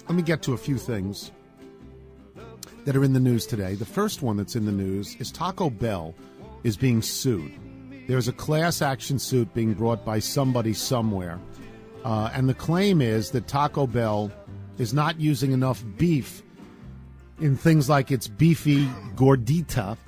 let me get to a few things that are in the news today. The first one that's in the news is Taco Bell is being sued. There's a class action suit being brought by somebody somewhere. And the claim is that Taco Bell is not using enough beef in things like its beefy gordita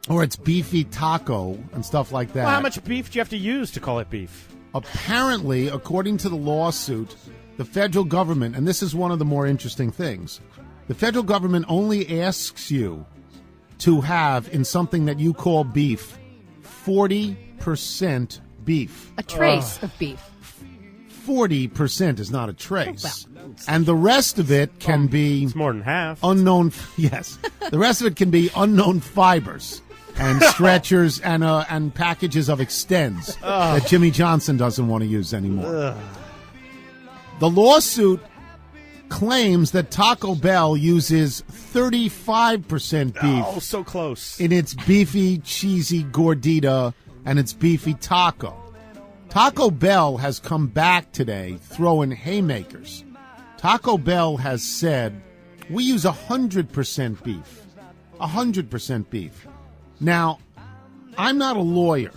or its beefy taco and stuff like that. Well, how much beef do you have to use to call it beef? Apparently, according to the lawsuit, the federal government, and this is one of the more interesting things, the federal government only asks you to have, in something that you call beef, 40% beef. A trace of beef. 40% is not a trace. Well, and the rest of it can be... It's more than half. Unknown, yes. The rest of it can be unknown fibers and stretchers and packages of Extends that Jimmy Johnson doesn't want to use anymore. The lawsuit claims that Taco Bell uses 35% beef. Oh, so close. In its beefy, cheesy gordita and its beefy taco. Taco Bell has come back today throwing haymakers. Taco Bell has said, we use 100% beef. 100% beef. Now, I'm not a lawyer,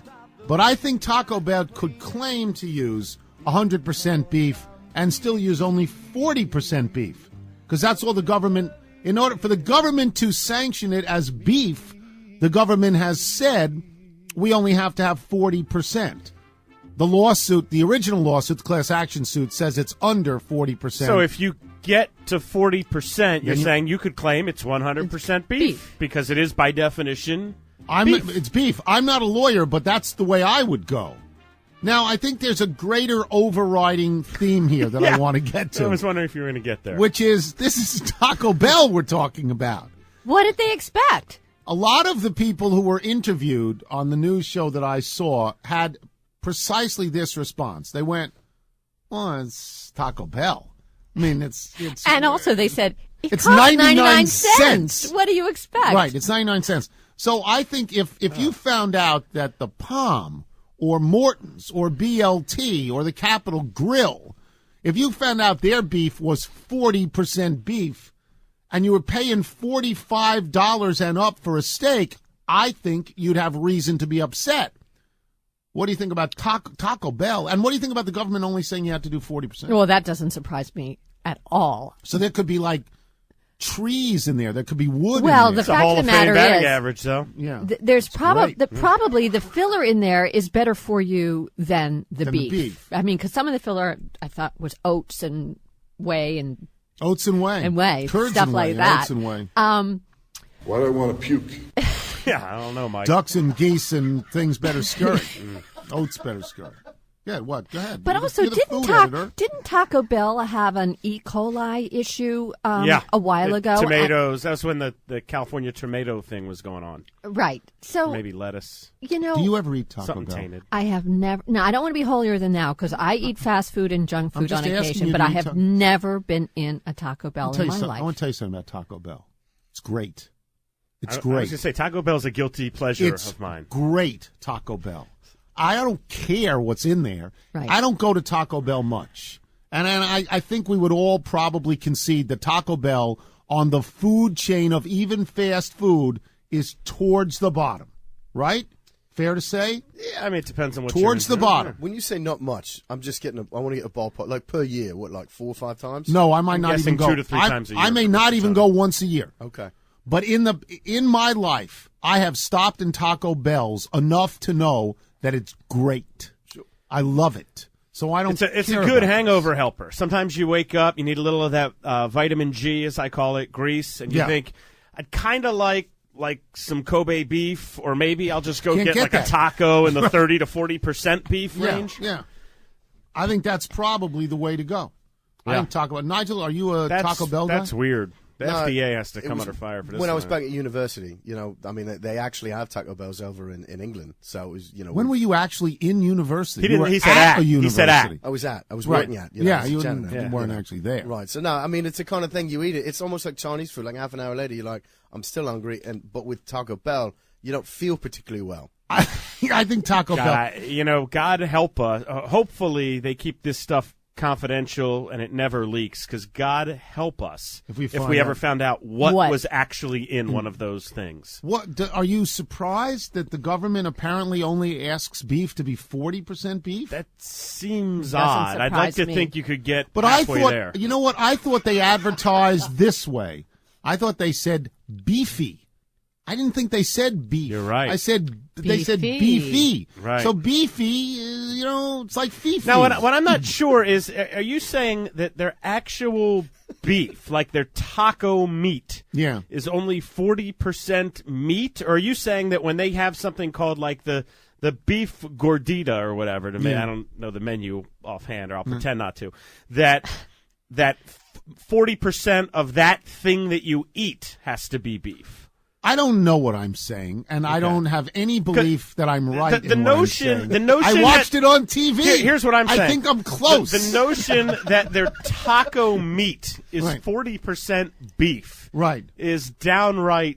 but I think Taco Bell could claim to use 100% beef and still use only 40% beef. Because that's all the government, in order for the government to sanction it as beef, the government has said we only have to have 40%. The lawsuit, the original lawsuit, the class action suit, says it's under 40%. So if you get to 40%, you're saying you could claim it's 100% beef because it is, by definition, beef. It's beef. I'm not a lawyer, but that's the way I would go. Now, I think there's a greater overriding theme here that I want to get to. I was wondering if you were going to get there. Which is, this is Taco Bell we're talking about. What did they expect? A lot of the people who were interviewed on the news show that I saw had precisely this response. They went, well, it's Taco Bell. I mean, it's and also they said, it's 99 cents. What do you expect? Right, it's 99 cents. So I think if you found out that the Palm or Morton's or BLT or the Capitol Grill, if you found out their beef was 40% beef and you were paying $45 and up for a steak, I think you'd have reason to be upset. What do you think about Taco Bell? And what do you think about the government only saying you have to do 40%? Well, that doesn't surprise me at all. So there could be, like, trees in there. There could be wood well, in there. the fact of the matter is, average, though. Yeah. There's probably the filler in there is better for you than the beef. I mean, because some of the filler I thought was oats and whey and oats and whey, Curds stuff and like whey, that. Oats and whey. Why do I want to puke? Yeah, I don't know, Mike. Ducks and geese and things better scurry. Oats better scurry. Yeah, what? Go ahead. But also, didn't Taco Bell have an E. coli issue a while ago? Tomatoes. That's when the California tomato thing was going on. Right. So or maybe lettuce. You know, do you ever eat Taco something Bell? Tainted. I have never. No, I don't want to be holier than thou because I eat fast food and junk food on occasion, but I have never been in a Taco Bell in my life. I want to tell you something about Taco Bell. It's great. It's I great. was going to say, Taco Bell's a guilty pleasure of mine. Great, Taco Bell. I don't care what's in there. Right. I don't go to Taco Bell much. And I think we would all probably concede that Taco Bell on the food chain of even fast food is towards the bottom. Right? Fair to say? Yeah, I mean, it depends on what towards the bottom. When you say not much, I'm just getting I want to get a ballpark. Like per year, what, like 4 or 5 times? No, I might not even go. 2 to 3 times a year. I may not even go once a year. Okay. But in my life, I have stopped in Taco Bell's enough to know that it's great. Sure. I love it. So I don't. It's a good hangover helper. Sometimes you wake up, you need a little of that vitamin G, as I call it, grease, and you think, I'd kind of like some Kobe beef, or maybe I'll just go get like a taco in the 30 to 40% beef range. Yeah, I think that's probably the way to go. I think Taco Bell. Nigel, are you a Taco Bell guy? That's weird. The FDA has to come under fire for this. When I was back at university, I mean, they actually have Taco Bells over in England. So it was, When were you actually in university? He said at. He said at. I was working at. You weren't actually there. Right. So no, I mean, it's the kind of thing you eat it. It's almost like Chinese food. Like half an hour later, you're like, I'm still hungry. But with Taco Bell, you don't feel particularly well. I think Taco Bell. God help us. Hopefully, they keep this stuff confidential and it never leaks, because God help us if we ever found out what was actually in one of those things. What are you surprised that the government apparently only asks beef to be 40% beef? That seems odd. I'd like to think you could get but halfway I thought, there. You know what? I thought they advertised this way. I thought they said beefy. I didn't think they said beef. You're right. They said beefy. Right. So beefy, it's like fifi. Now, what I'm not sure is, are you saying that their actual beef, like their taco meat, is only 40% meat? Or are you saying that when they have something called like the beef gordita or whatever, I don't know the menu offhand, or I'll pretend not to, that 40% of that thing that you eat has to be beef? I don't know what I'm saying, and I don't have any belief that I'm right. The notion I watched it on TV. Here's what I'm saying. I think I'm close. The notion that their taco meat is 40% beef, is downright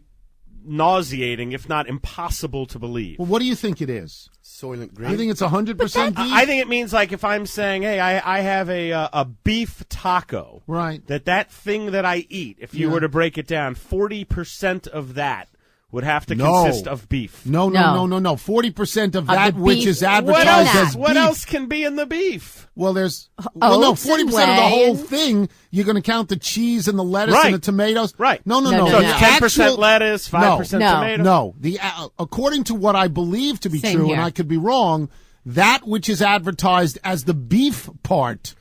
nauseating, if not impossible to believe. Well, what do you think it is? Soylent Green. You think it's 100% beef? I think it means, like, if I'm saying, hey, I have a beef taco, that thing that I eat, if you were to break it down, 40% of that would have to consist of beef. No. 40% of that which is advertised as beef. What else can be in the beef? Well, 40% of the whole thing. You're going to count the cheese and the lettuce and the tomatoes. Right. No. So it's 10% lettuce, 5% tomato. No. According to what I believe to be true, and I could be wrong, that which is advertised as the beef part,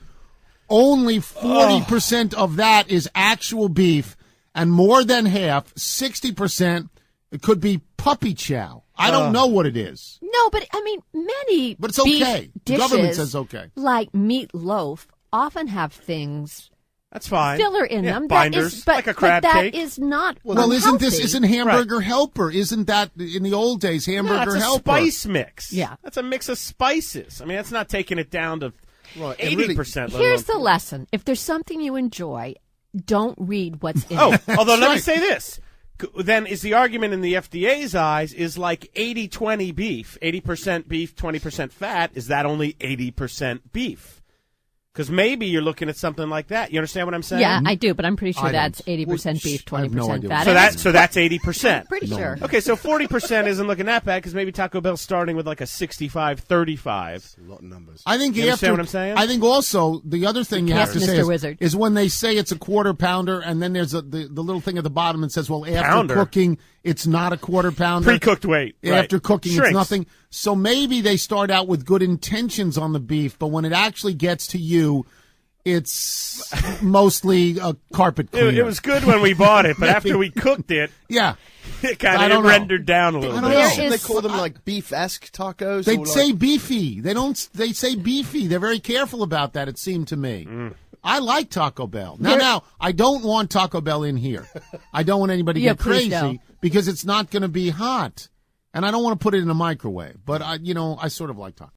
only 40% of that is actual beef, and more than half, 60%, it could be puppy chow. I don't know what it is. No, but I mean, many but it's okay. The government says okay. Like meatloaf often have things. That's fine. Filler in them. Binders, like a crab cake. That is not isn't Hamburger Helper? Isn't that, in the old days, Hamburger Helper? That's a spice mix. Yeah. That's a mix of spices. I mean, that's not taking it down to 80%. Here's the lesson. If there's something you enjoy, don't read what's in it. Although let me say this. Then is the argument in the FDA's eyes is like 80-20 beef, 80% beef, 20% fat. Is that only 80% beef? Because maybe you're looking at something like that. You understand what I'm saying? Yeah, I do, but I'm pretty sure that's 80% beef, 20% So fat. that's 80%. Pretty sure. Okay, so 40% isn't looking that bad, because maybe Taco Bell's starting with like a 65-35. A lot of numbers. I think you understand what I'm saying? I think also the other thing you have to say is when they say it's a quarter pounder, and then there's the little thing at the bottom that says, well, after cooking, it's not a quarter pounder. Pre-cooked weight. After cooking, Shrinks. it's nothing. So maybe they start out with good intentions on the beef, but when it actually gets to you, it's mostly a carpet cleaner. It was good when we bought it, but after we cooked it, it kind of rendered down a little bit. Shouldn't they call them like beef-esque tacos? They say beefy. They say beefy. They're very careful about that, it seemed to me. I like Taco Bell. Now, I don't want Taco Bell in here. I don't want anybody to get crazy because it's not going to be hot. And I don't want to put it in a microwave. But, I sort of like Taco